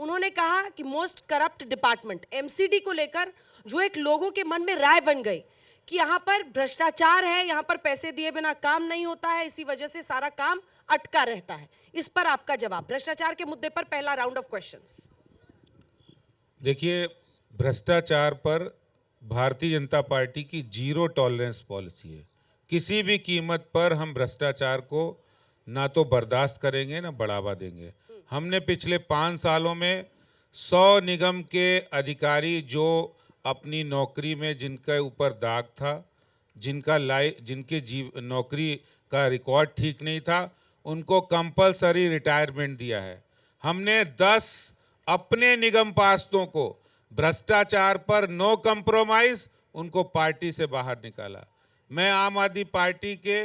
उन्होंने कहा कि मोस्ट करप्ट डिपार्टमेंट एमसीडी को लेकर जो एक लोगों के मन में राय बन गई कि यहाँ पर भ्रष्टाचार है, यहाँ पर पैसे दिए बिना काम नहीं होता है, इसी वजह से सारा काम अटका रहता है। इस पर आपका जवाब, भ्रष्टाचार के मुद्दे पर पहला राउंड ऑफ क्वेश्चंस। देखिए, भ्रष्टाचार पर भारतीय जनता पार्टी की जीरो टॉलरेंस पॉलिसी है। किसी भी कीमत पर हम भ्रष्टाचार को ना तो बर्दाश्त करेंगे ना बढ़ावा देंगे। हमने पिछले 5 सालों में 100 निगम के अधिकारी जो अपनी नौकरी में जिनके ऊपर दाग था, जिनके नौकरी का रिकॉर्ड ठीक नहीं था, उनको कंपलसरी रिटायरमेंट दिया है। हमने 10 अपने निगम पार्षदों को भ्रष्टाचार पर नो कंप्रोमाइज उनको पार्टी से बाहर निकाला। मैं आम आदमी पार्टी के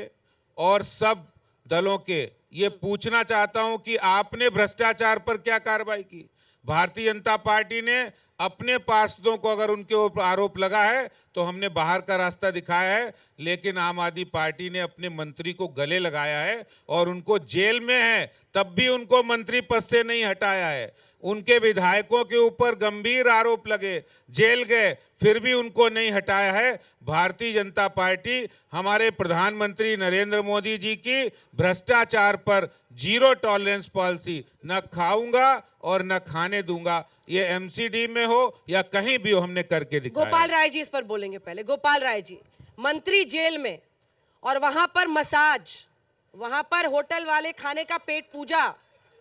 और सब दलों के ये पूछना चाहता हूं कि आपने भ्रष्टाचार पर क्या कार्रवाई की। भारतीय जनता पार्टी ने अपने पार्षदों को अगर उनके ऊपर आरोप लगा है तो हमने बाहर का रास्ता दिखाया है, लेकिन आम आदमी पार्टी ने अपने मंत्री को गले लगाया है और उनको जेल में है तब भी उनको मंत्री पद से नहीं हटाया है। उनके विधायकों के ऊपर गंभीर आरोप लगे, जेल गए, फिर भी उनको नहीं हटाया है। भारतीय जनता पार्टी हमारे प्रधानमंत्री नरेंद्र मोदी जी की भ्रष्टाचार पर जीरो टॉलरेंस पॉलिसी न खाऊंगा और न खाने दूंगा, ये एमसीडी में हो या कहीं भी हो, हमने करके दिखाया। गोपाल राय जी इस पर बोलेंगे पहले। गोपाल राय जी, मंत्री जेल में और वहां पर मसाज, वहां पर होटल वाले खाने का पेट पूजा,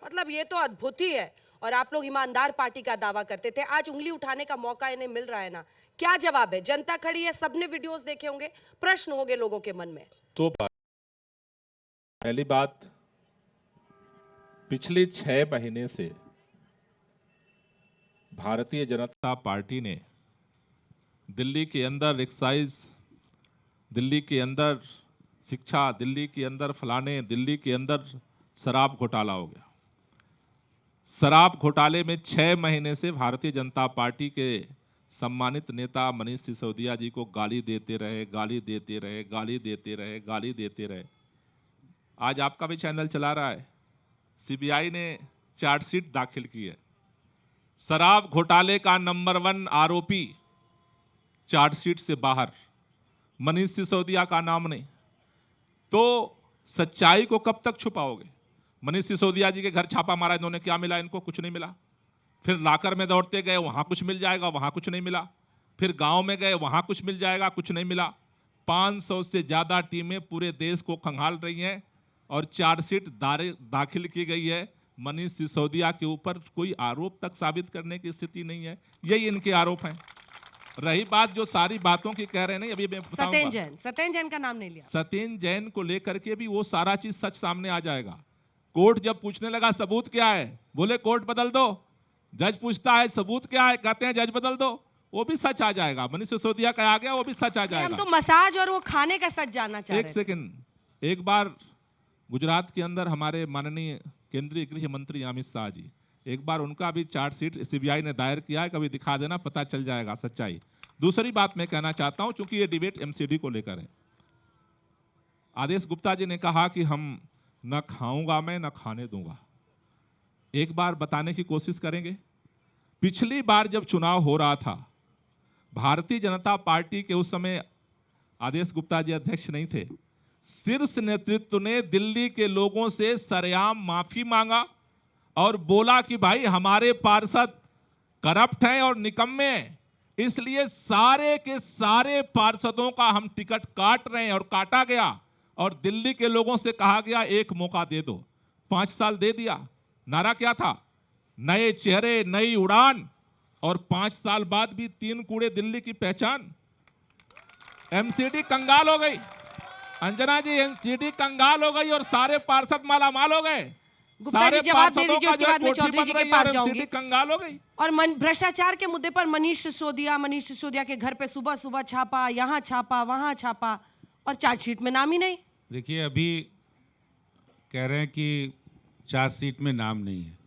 मतलब ये तो अद्भुत ही है। और आप लोग ईमानदार पार्टी का दावा करते थे, आज उंगली उठाने का मौका इन्हें मिल रहा है ना। क्या जवाब है? जनता खड़ी है, सबने वीडियोस देखे होंगे, प्रश्न होंगे लोगों के मन में। तो पहली बात, पिछले 6 महीने से भारतीय जनता पार्टी ने दिल्ली के अंदर एक्साइज, दिल्ली के अंदर शिक्षा, दिल्ली के अंदर फलाने, दिल्ली के अंदर शराब घोटाला हो गया। शराब घोटाले में 6 महीने से भारतीय जनता पार्टी के सम्मानित नेता मनीष सिसोदिया जी को गाली देते रहे, गाली देते रहे, गाली देते रहे, गाली देते रहे। आज आपका भी चैनल चला रहा है, सीबीआई ने चार्जशीट दाखिल की है। शराब घोटाले का नंबर 1 आरोपी चार्जशीट से बाहर, मनीष सिसोदिया का नाम नहीं। तो सच्चाई को कब तक छुपाओगे? मनीष सिसोदिया जी के घर छापा मारा, इन्होंने क्या मिला? इनको कुछ नहीं मिला। फिर लाकर में दौड़ते गए, वहां कुछ मिल जाएगा, वहां कुछ नहीं मिला। फिर गांव में गए, वहां कुछ मिल जाएगा, कुछ नहीं मिला। 500 से ज्यादा टीमें पूरे देश को खंगाल रही हैं और चार्जशीट दाखिल की गई है। मनीष सिसोदिया के ऊपर कोई आरोप तक साबित करने की स्थिति नहीं है, यही इनके आरोप हैं। रही बात जो सारी बातों की कह रहे हैं, नहीं अभी मैं सत्येंद्र जैन का नाम नहीं लिया। सत्येंद्र जैन को लेकर के भी वो सारा चीज सच सामने आ जाएगा। कोर्ट जब पूछने लगा सबूत क्या है, बोले कोर्ट बदल दो। जज पूछता है सबूत क्या है, कहते हैं जज बदल दो, वो भी सच आ जाएगा। मनीष सिसोदिया का आ गया, वो भी सच आ जाएगा। हम तो मसाज और वो खाने का सच जानना चाह रहे हैं। एक सेकंड, एक बार गुजरात के अंदर हमारे माननीय केंद्रीय गृह मंत्री अमित शाह जी, एक बार उनका भी चार्जशीट सीबीआई ने दायर किया है, कभी दिखा देना, पता चल जाएगा सच्चाई। दूसरी बात मैं कहना चाहता हूं, चूंकि ये डिबेट एमसीडी को लेकर है, आदेश गुप्ता जी ने कहा कि हम न खाऊंगा मैं न खाने दूंगा। एक बार बताने की कोशिश करेंगे। पिछली बार जब चुनाव हो रहा था, भारतीय जनता पार्टी के उस समय आदेश गुप्ता जी अध्यक्ष नहीं थे, शीर्ष नेतृत्व ने दिल्ली के लोगों से सरेआम माफी मांगा और बोला कि भाई हमारे पार्षद करप्ट हैं और निकम्मे हैं, इसलिए सारे के सारे पार्षदों का हम टिकट काट रहे हैं। और काटा गया और दिल्ली के लोगों से कहा गया एक मौका दे दो। 5 साल दे दिया। नारा क्या था? नए चेहरे, नई उड़ान। और 5 साल बाद भी 3 कूड़े दिल्ली की पहचान। एमसीडी कंगाल हो गई, अंजना जी, एमसीडी कंगाल हो गई और सारे पार्षद मालामाल हो गए। सारे पार्षदों का जो कोठी बन रही है और एमसीडी कंगाल हो गई। और भ्रष्टाचार के मुद्दे पर मनीष सिसोदिया के घर पे सुबह सुबह छापा, यहाँ छापा, वहां छापा, और चार्जशीट में नाम ही नहीं। देखिए, अभी कह रहे हैं कि चार्जशीट में नाम नहीं है,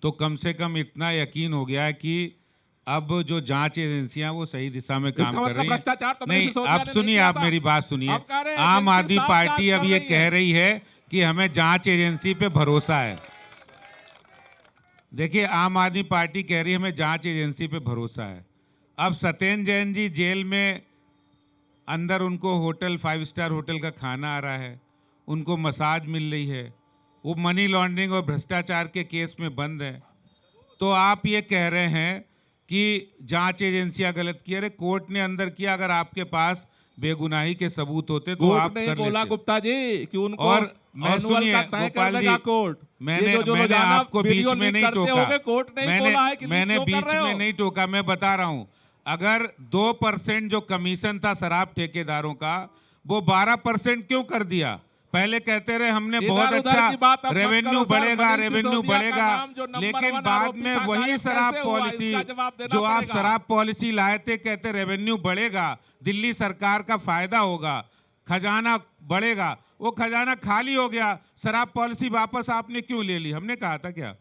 तो कम से कम इतना यकीन हो गया है कि अब जो जांच एजेंसियां वो सही दिशा में काम कर रही हैं। नहीं, आप सुनिए, आप मेरी बात सुनिए। आम आदमी पार्टी अब ये कह रही है कि हमें जांच एजेंसी पे भरोसा है। देखिए, आम आदमी पार्टी कह रही है हमें जांच एजेंसी पे भरोसा है। अब सत्येंद्र जैन जी जेल में अंदर उनको होटल 5 स्टार होटल का खाना आ रहा है, उनको मसाज मिल रही है, वो मनी लॉन्ड्रिंग और भ्रष्टाचार के केस में बंद है। तो आप ये कह रहे हैं कि जांच एजेंसियां गलत की। अरे कोर्ट ने अंदर किया, अगर आपके पास बेगुनाही के सबूत होते तो आप कोर्ट ने कर बोला लेते। गुप्ता जी कि उनको और मैनुअल सुनिए का तय कर गोपाल देगा जी, कोर्ट। मैंने ये जो मैंने रोजाना आपको बीच वीडियो में लीक नहीं करते टोका। होगे, कोर्ट ने ही बोला है कि लीक मैंने क्यों कर बीच रहे में हो? नहीं टोका। मैं बता रहा हूं, अगर 2% जो कमीशन था शराब ठेकेदारों का, वो 12% क्यों कर दिया? पहले कहते रहे हमने बहुत इधर-उधर की बात अच्छा अब मत रेवेन्यू करो सर। बढ़ेगा, मनीष रेवेन्यू सिसोदिया का बढ़ेगा, नाम जो नंबर लेकिन 1 बाद आरोपी में था, वही गायब शराब कैसे हुआ? पॉलिसी इसका जवाब देना जो आप पड़ेगा। शराब पॉलिसी लाए थे, कहते रेवेन्यू बढ़ेगा, दिल्ली सरकार का फायदा होगा, खजाना बढ़ेगा। वो खजाना खाली हो गया। शराब पॉलिसी वापस आपने क्यों ले ली? हमने कहा था क्या?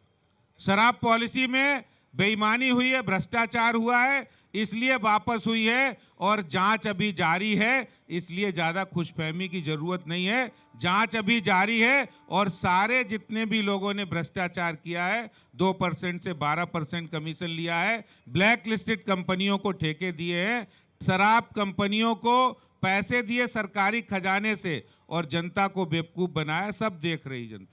शराब पॉलिसी में बेईमानी हुई है, भ्रष्टाचार हुआ है, इसलिए वापस हुई है और जांच अभी जारी है। इसलिए ज्यादा खुशफहमी की जरूरत नहीं है, जांच अभी जारी है और सारे जितने भी लोगों ने भ्रष्टाचार किया है, 2% से 12% कमीशन लिया है, ब्लैक लिस्टेड कंपनियों को ठेके दिए हैं, शराब कंपनियों को पैसे दिए सरकारी खजाने से और जनता को बेवकूफ बनाया, सब देख रही जनता।